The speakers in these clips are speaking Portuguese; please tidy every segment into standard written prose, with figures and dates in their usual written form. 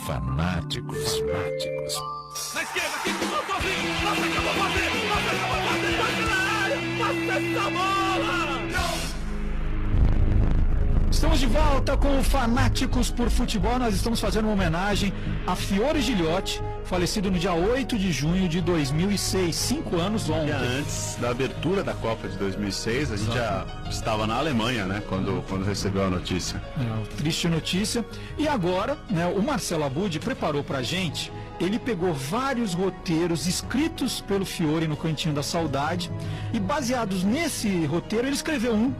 fanáticos. Na esquerda, aqui, sozinho, nossa, acabou a bater, bate na área, passa essa bola! Estamos de volta com o Fanáticos por Futebol. Nós estamos fazendo uma homenagem a Fiore Gilhote, falecido no dia 8 de junho de 2006, 5 anos ontem. Antes da abertura da Copa de 2006, a gente já estava na Alemanha, né, quando recebeu a notícia. Triste notícia. E agora, né, o Marcelo Abud preparou pra gente, ele pegou vários roteiros escritos pelo Fiore no Cantinho da Saudade, e baseados nesse roteiro, ele escreveu um,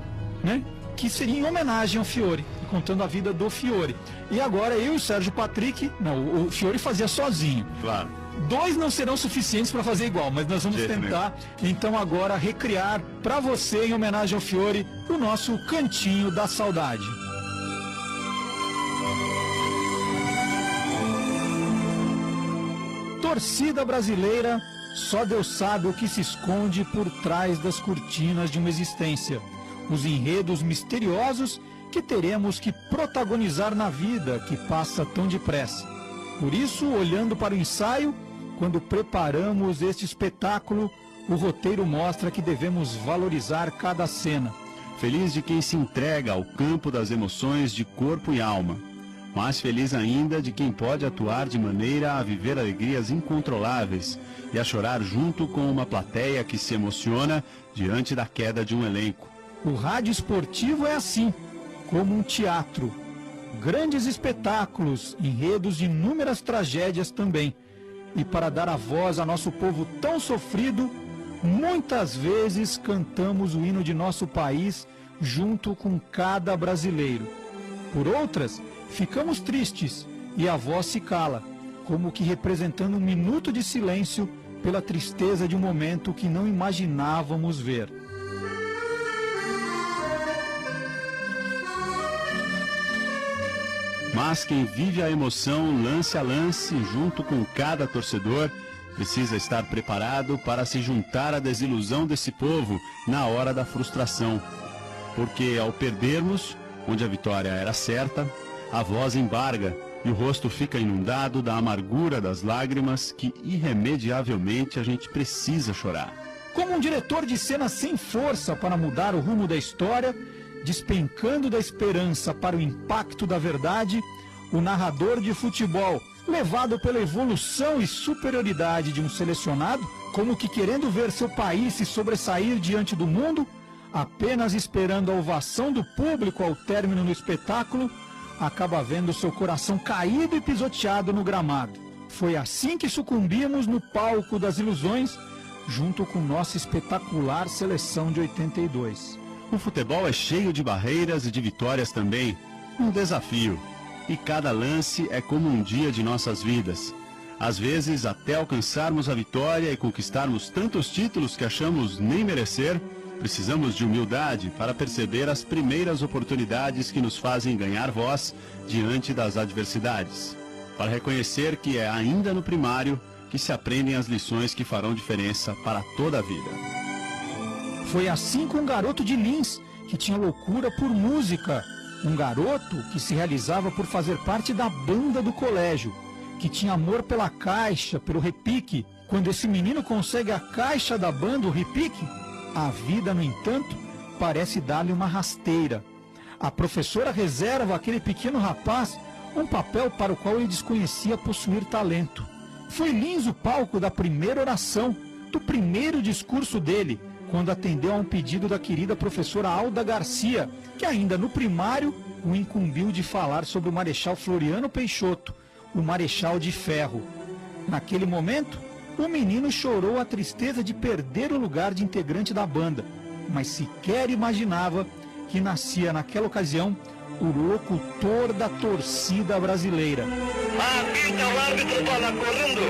né, que seria em homenagem ao Fiore, contando a vida do Fiore. E agora eu e o Sérgio Patrick, não, o Fiore fazia sozinho. Claro. 2 não serão suficientes para fazer igual, mas nós vamos tentar, então, agora recriar para você, em homenagem ao Fiore, o nosso Cantinho da Saudade. Torcida brasileira, só Deus sabe o que se esconde por trás das cortinas de uma existência. Os enredos misteriosos que teremos que protagonizar na vida que passa tão depressa. Por isso, olhando para o ensaio, quando preparamos este espetáculo, o roteiro mostra que devemos valorizar cada cena. Feliz de quem se entrega ao campo das emoções de corpo e alma. Mais feliz ainda de quem pode atuar de maneira a viver alegrias incontroláveis e a chorar junto com uma plateia que se emociona diante da queda de um elenco. O rádio esportivo é assim, como um teatro. Grandes espetáculos, enredos de inúmeras tragédias também. E para dar a voz a nosso povo tão sofrido, muitas vezes cantamos o hino de nosso país junto com cada brasileiro. Por outras, ficamos tristes e a voz se cala, como que representando um minuto de silêncio pela tristeza de um momento que não imaginávamos ver. Mas quem vive a emoção lance a lance junto com cada torcedor precisa estar preparado para se juntar à desilusão desse povo na hora da frustração. Porque ao perdermos, onde a vitória era certa, a voz embarga e o rosto fica inundado da amargura das lágrimas que irremediavelmente a gente precisa chorar. Como um diretor de cena sem força para mudar o rumo da história, despencando da esperança para o impacto da verdade, o narrador de futebol, levado pela evolução e superioridade de um selecionado, como que querendo ver seu país se sobressair diante do mundo, apenas esperando a ovação do público ao término do espetáculo, acaba vendo seu coração caído e pisoteado no gramado. Foi assim que sucumbimos no palco das ilusões, junto com nossa espetacular seleção de 82. O futebol é cheio de barreiras e de vitórias também, um desafio. E cada lance é como um dia de nossas vidas. Às vezes, até alcançarmos a vitória e conquistarmos tantos títulos que achamos nem merecer, precisamos de humildade para perceber as primeiras oportunidades que nos fazem ganhar voz diante das adversidades. Para reconhecer que é ainda no primário que se aprendem as lições que farão diferença para toda a vida. Foi assim com um garoto de Lins, que tinha loucura por música. Um garoto que se realizava por fazer parte da banda do colégio, que tinha amor pela caixa, pelo repique. Quando esse menino consegue a caixa da banda, o repique, a vida, no entanto, parece dar-lhe uma rasteira. A professora reserva àquele pequeno rapaz um papel para o qual ele desconhecia possuir talento. Foi Lins o palco da primeira oração, do primeiro discurso dele, quando atendeu a um pedido da querida professora Alda Garcia, que ainda no primário o incumbiu de falar sobre o Marechal Floriano Peixoto, o Marechal de Ferro. Naquele momento, o menino chorou a tristeza de perder o lugar de integrante da banda, mas sequer imaginava que nascia naquela ocasião o locutor da torcida brasileira. Apita o árbitro, bola correndo,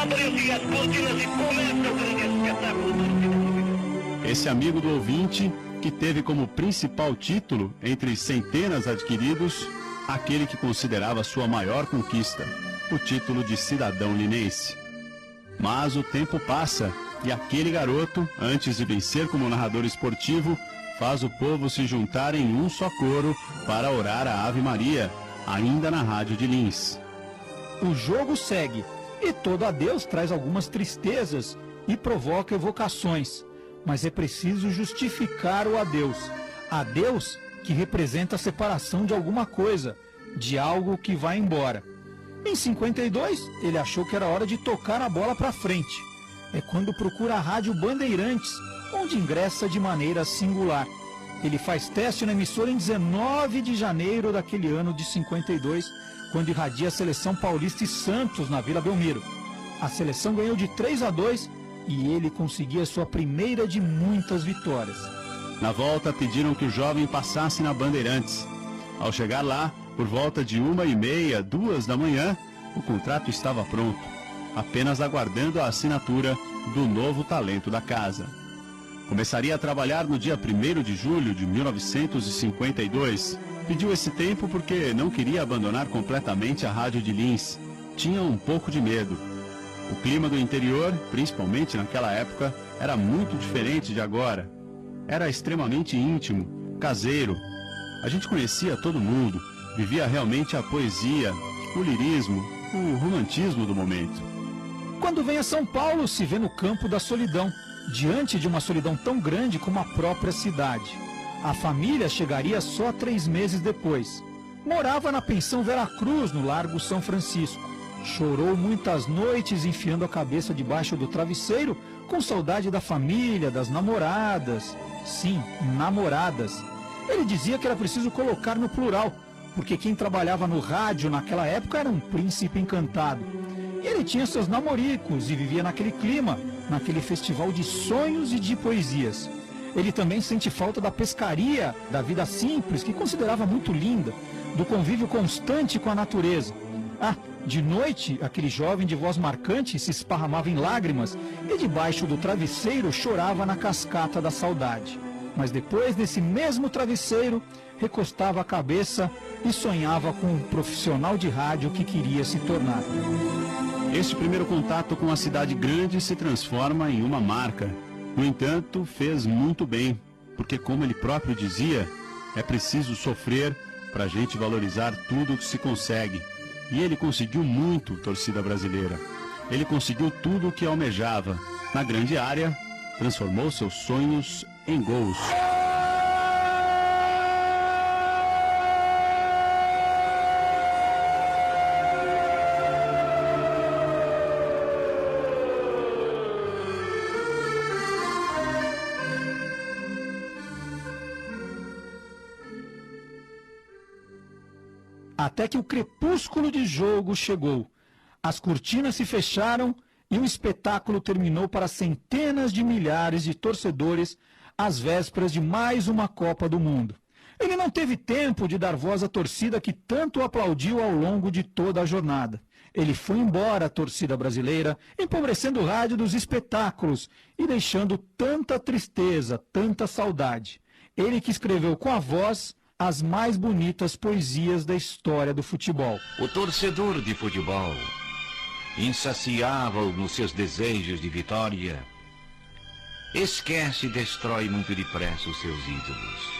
abre-se as cortinas e começa o grande espetáculo. Esse amigo do ouvinte, que teve como principal título, entre centenas adquiridos, aquele que considerava sua maior conquista, o título de cidadão linense. Mas o tempo passa e aquele garoto, antes de vencer como narrador esportivo, faz o povo se juntar em um só coro para orar a Ave Maria, ainda na rádio de Lins. o jogo segue e todo adeus traz algumas tristezas e provoca evocações, mas é preciso justificar o adeus. Adeus que representa a separação de alguma coisa, de algo que vai embora. Em 52, ele achou que era hora de tocar a bola para frente. É quando procura a Rádio Bandeirantes, onde ingressa de maneira singular. Ele faz teste na emissora em 19 de janeiro daquele ano de 52, quando irradia a seleção paulista e Santos na Vila Belmiro. A seleção ganhou de 3-2 e ele conseguia sua primeira de muitas vitórias. Na volta, pediram que o jovem passasse na Bandeirantes. Ao chegar lá, por volta de 1h30, 2 da manhã, o contrato estava pronto, apenas aguardando a assinatura do novo talento da casa. Começaria a trabalhar no dia 1º de julho de 1952. Pediu esse tempo porque não queria abandonar completamente a rádio de Lins. Tinha um pouco de medo. O clima do interior, principalmente naquela época, era muito diferente de agora. Era extremamente íntimo, caseiro. A gente conhecia todo mundo, vivia realmente a poesia, o lirismo, o romantismo do momento. Quando vem a São Paulo, se vê no campo da solidão, diante de uma solidão tão grande como a própria cidade. A família chegaria só 3 meses depois. Morava na pensão Veracruz, no Largo São Francisco. Chorou muitas noites enfiando a cabeça debaixo do travesseiro, com saudade da família, das namoradas. Sim, namoradas. Ele dizia que era preciso colocar no plural, porque quem trabalhava no rádio naquela época era um príncipe encantado. E ele tinha seus namoricos e vivia naquele clima, naquele festival de sonhos e de poesias. Ele também sente falta da pescaria, da vida simples, que considerava muito linda, do convívio constante com a natureza. De noite, aquele jovem de voz marcante se esparramava em lágrimas e debaixo do travesseiro chorava na cascata da saudade. Mas depois desse mesmo travesseiro, recostava a cabeça e sonhava com um profissional de rádio que queria se tornar. Este primeiro contato com a cidade grande se transforma em uma marca. No entanto, fez muito bem, porque como ele próprio dizia, é preciso sofrer para a gente valorizar tudo o que se consegue. E ele conseguiu muito, torcida brasileira. Ele conseguiu tudo o que almejava. Na grande área, transformou seus sonhos em gols. Até que o crepúsculo de jogo chegou. As cortinas se fecharam e o espetáculo terminou para centenas de milhares de torcedores às vésperas de mais uma Copa do Mundo. Ele não teve tempo de dar voz à torcida que tanto o aplaudiu ao longo de toda a jornada. Ele foi embora, a torcida brasileira, empobrecendo o rádio dos espetáculos e deixando tanta tristeza, tanta saudade. Ele que escreveu com a voz as mais bonitas poesias da história do futebol. O torcedor de futebol, insaciável nos seus desejos de vitória, esquece e destrói muito depressa os seus ídolos.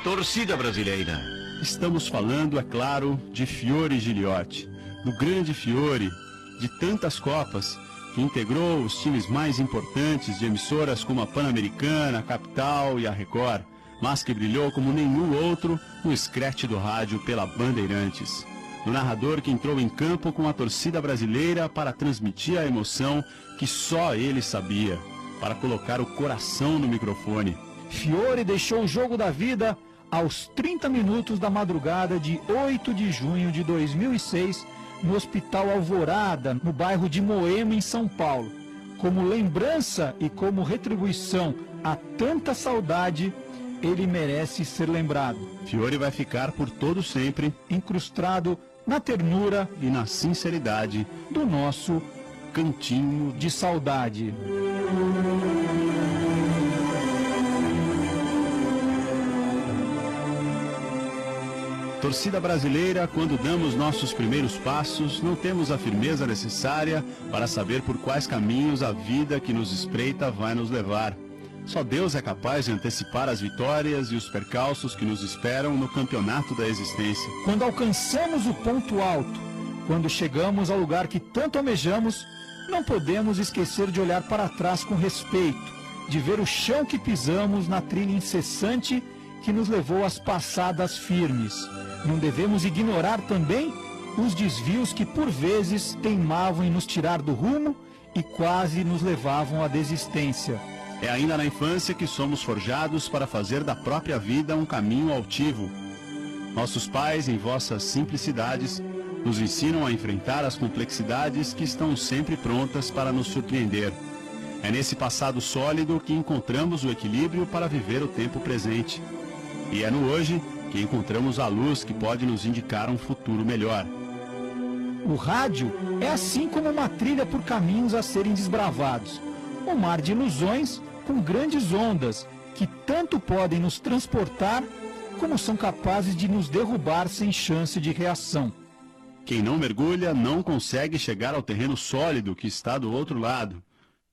Torcida brasileira. Estamos falando, é claro, de Fiore Giliotti, do grande Fiore, de tantas Copas, que integrou os times mais importantes de emissoras como a Pan-Americana, a Capital e a Record, mas que brilhou como nenhum outro no escrete do rádio pela Bandeirantes. O narrador que entrou em campo com a torcida brasileira para transmitir a emoção que só ele sabia, para colocar o coração no microfone. Fiore deixou o jogo da vida aos 30 minutos da madrugada de 8 de junho de 2006, no Hospital Alvorada, no bairro de Moema, em São Paulo. Como lembrança e como retribuição a tanta saudade, ele merece ser lembrado. Fiore vai ficar por todo sempre incrustado na ternura e na sinceridade do nosso cantinho de saudade. Torcida brasileira, quando damos nossos primeiros passos, não temos a firmeza necessária para saber por quais caminhos a vida que nos espreita vai nos levar. Só Deus é capaz de antecipar as vitórias e os percalços que nos esperam no campeonato da existência. Quando alcançamos o ponto alto, Quando chegamos ao lugar que tanto almejamos, não podemos esquecer de olhar para trás com respeito, de ver o chão que pisamos na trilha incessante que nos levou às passadas firmes. Não devemos ignorar também os desvios que por vezes teimavam em nos tirar do rumo e quase nos levavam à desistência. É ainda na infância que somos forjados para fazer da própria vida um caminho altivo. Nossos pais, em vossas simplicidades, nos ensinam a enfrentar as complexidades que estão sempre prontas para nos surpreender. É nesse passado sólido que encontramos o equilíbrio para viver o tempo presente. E é no hoje que encontramos a luz que pode nos indicar um futuro melhor. O rádio é assim como uma trilha por caminhos a serem desbravados. Um mar de ilusões com grandes ondas que tanto podem nos transportar como são capazes de nos derrubar sem chance de reação. Quem não mergulha não consegue chegar ao terreno sólido que está do outro lado.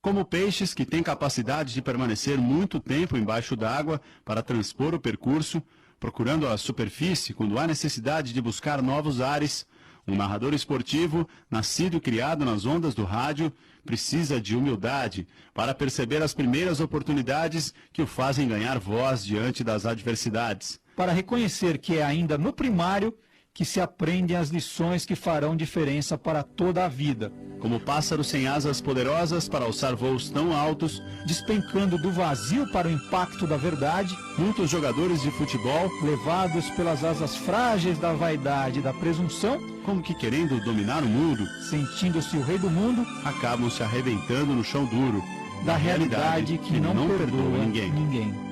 Como peixes que têm capacidade de permanecer muito tempo embaixo d'água para transpor o percurso, procurando a superfície quando há necessidade de buscar novos ares, um narrador esportivo, nascido e criado nas ondas do rádio, precisa de humildade para perceber as primeiras oportunidades que o fazem ganhar voz diante das adversidades. Para reconhecer que é ainda no primário que se aprendem as lições que farão diferença para toda a vida. Como pássaros sem asas poderosas para alçar voos tão altos, despencando do vazio para o impacto da verdade, muitos jogadores de futebol, levados pelas asas frágeis da vaidade e da presunção, como que querendo dominar o mundo, sentindo-se o rei do mundo, acabam se arrebentando no chão duro da realidade que não perdoa ninguém.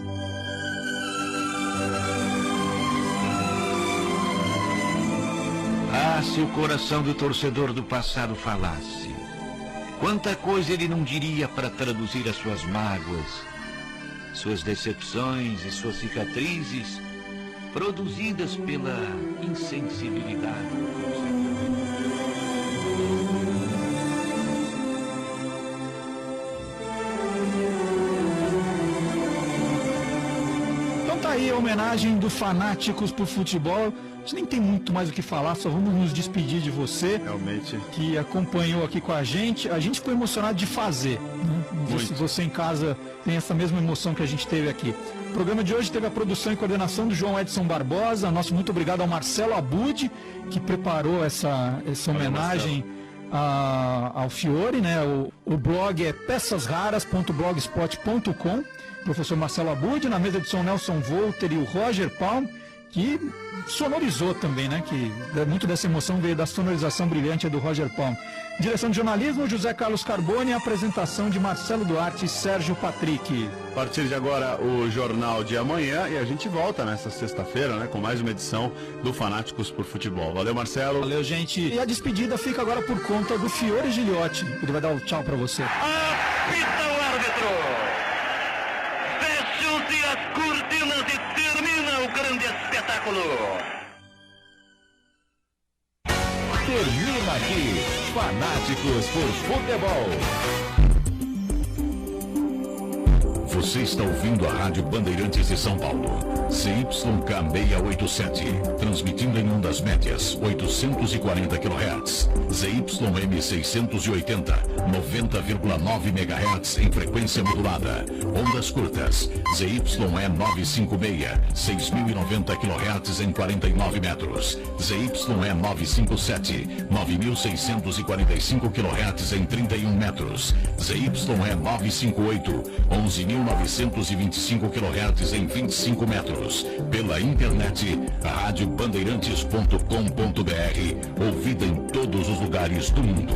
Ah, se o coração do torcedor do passado falasse, quanta coisa ele não diria para traduzir as suas mágoas, suas decepções e suas cicatrizes produzidas pela insensibilidade do torcedor. Então tá aí a homenagem do Fanáticos por Futebol. A gente nem tem muito mais o que falar, só vamos nos despedir de você. Realmente. Que acompanhou aqui com a gente. A gente ficou emocionado de fazer. Né? Não sei se você em casa tem essa mesma emoção que a gente teve aqui. O programa de hoje teve a produção e coordenação do João Edson Barbosa. Nosso muito obrigado ao Marcelo Abud, que preparou essa homenagem ao Fiore. Né? O blog é peçasraras.blogspot.com. Professor Marcelo Abud, na mesa de som Nelson Volter e o Roger Palm, que sonorizou também, né? Que muito dessa emoção veio da sonorização brilhante do Roger Palm. Direção de jornalismo, José Carlos Carbone, apresentação de Marcelo Duarte e Sérgio Patrick. A partir de agora, o Jornal de Amanhã, e a gente volta nessa sexta-feira, né? Com mais uma edição do Fanáticos por Futebol. Valeu, Marcelo. Valeu, gente. E a despedida fica agora por conta do Fiore Giliotti. Ele vai dar o tchau pra você. Apita o árbitro! Fecham-se as cortinas e termina o grande espetáculo! Termina aqui, Fanáticos por Futebol. Você está ouvindo a Rádio Bandeirantes de São Paulo, CYK 687, transmitindo em ondas médias, 840 kHz, ZYM 680, 90,9 MHz em frequência modulada, ondas curtas, ZYE 956, 6.090 kHz em 49 metros, ZYE 957, 9.645 kHz em 31 metros, ZYE 958, 11.925 kHz em 25 metros. Pela internet, radiobandeirantes.com.br, ouvida em todos os lugares do mundo.